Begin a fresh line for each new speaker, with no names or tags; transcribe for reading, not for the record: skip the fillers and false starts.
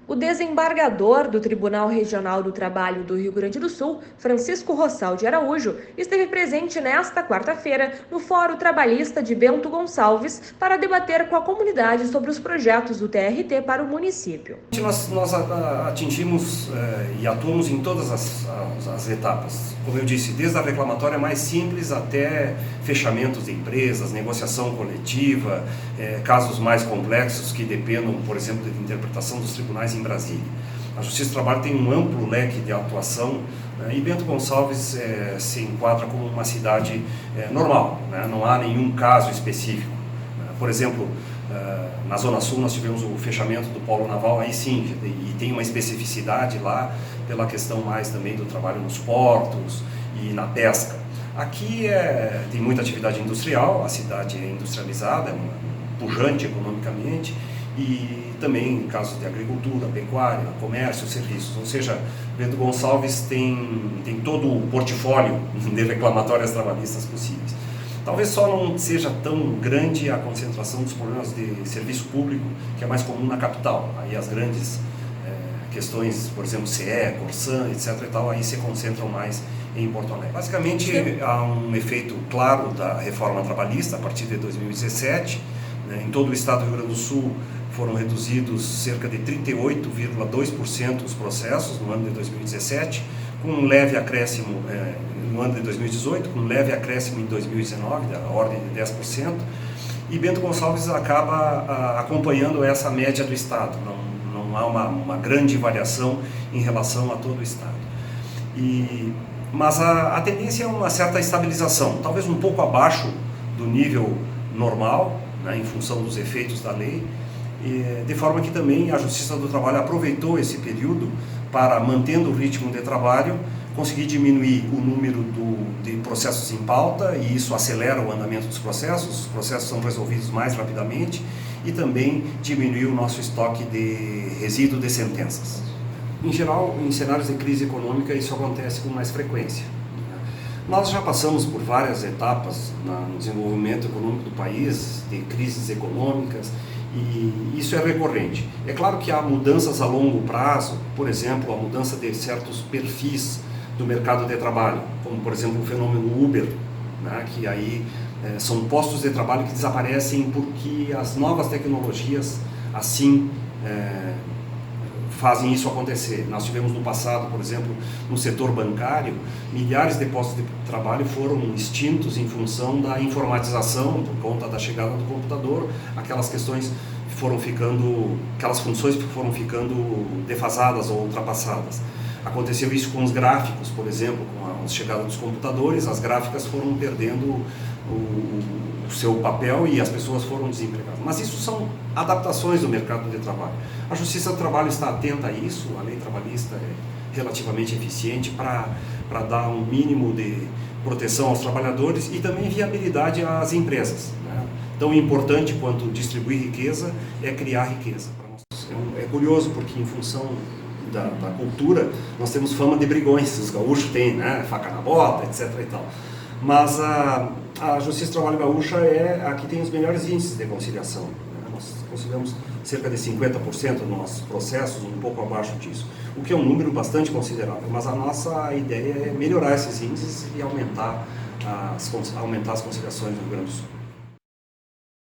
O desembargador do Tribunal Regional do Trabalho do Rio Grande do Sul, Francisco Rossal de Araújo, esteve presente nesta quarta-feira no Fórum Trabalhista de Bento Gonçalves para debater com a comunidade sobre os projetos do TRT para o município.
Nós atingimos e atuamos em todas as etapas, como eu disse, desde a reclamatória mais simples até fechamentos de empresas, negociação coletiva, casos mais complexos que dependam, por exemplo, de interpretação dos tribunais em Brasília. A Justiça do Trabalho tem um amplo leque de atuação, e Bento Gonçalves se enquadra como uma cidade normal, né? Não há nenhum caso específico. Por exemplo, na Zona Sul nós tivemos o fechamento do polo naval, aí sim, e tem uma especificidade lá pela questão mais também do trabalho nos portos e na pesca. Aqui tem muita atividade industrial, a cidade é industrializada, é pujante economicamente, e também em casos de agricultura, pecuária, comércio, serviços. Ou seja, Bento Gonçalves tem todo o portfólio de reclamatórias trabalhistas possíveis. Talvez só não seja tão grande a concentração dos problemas de serviço público, que é mais comum na capital. Aí as grandes questões, por exemplo, CE, Corsã, etc. e tal, aí se concentram mais em Porto Alegre. Basicamente, há um efeito claro da reforma trabalhista a partir de 2017. Em todo o estado do Rio Grande do Sul foram reduzidos cerca de 38,2% os processos no ano de 2017, com um leve acréscimo no ano de 2018, com um leve acréscimo em 2019, da ordem de 10%, e Bento Gonçalves acaba acompanhando essa média do estado, não há uma grande variação em relação a todo o estado. Mas a tendência é uma certa estabilização, talvez um pouco abaixo do nível normal, né, em função dos efeitos da lei, de forma que também a Justiça do Trabalho aproveitou esse período para, mantendo o ritmo de trabalho, conseguir diminuir o número de processos em pauta, e isso acelera o andamento dos processos, os processos são resolvidos mais rapidamente, e também diminuir o nosso estoque de resíduo de sentenças. Em geral, em cenários de crise econômica, isso acontece com mais frequência. Nós já passamos por várias etapas no desenvolvimento econômico do país, de crises econômicas, e isso é recorrente. É claro que há mudanças a longo prazo, por exemplo, a mudança de certos perfis do mercado de trabalho, como por exemplo o fenômeno Uber, né, que aí são postos de trabalho que desaparecem porque as novas tecnologias assim fazem isso acontecer. Nós tivemos no passado, por exemplo, no setor bancário, milhares de postos de trabalho foram extintos em função da informatização, por conta da chegada do computador, aquelas funções foram ficando defasadas ou ultrapassadas. Aconteceu isso com os gráficos, por exemplo, com a chegada dos computadores, as gráficas foram perdendo o seu papel e as pessoas foram desempregadas. Mas isso são adaptações do mercado de trabalho. A Justiça do Trabalho está atenta a isso, a lei trabalhista é relativamente eficiente para dar um mínimo de proteção aos trabalhadores e também viabilidade às empresas, né? Tão importante quanto distribuir riqueza é criar riqueza. É curioso porque em função da cultura nós temos fama de brigões, os gaúchos têm, né, faca na bota, etc. e tal. Mas a Justiça do Trabalho gaúcha é a que tem os melhores índices de conciliação, né? Nós conciliamos cerca de 50% dos nossos processos, um pouco abaixo disso, o que é um número bastante considerável, mas a nossa ideia é melhorar esses índices e aumentar as conciliações no Rio Grande do Sul.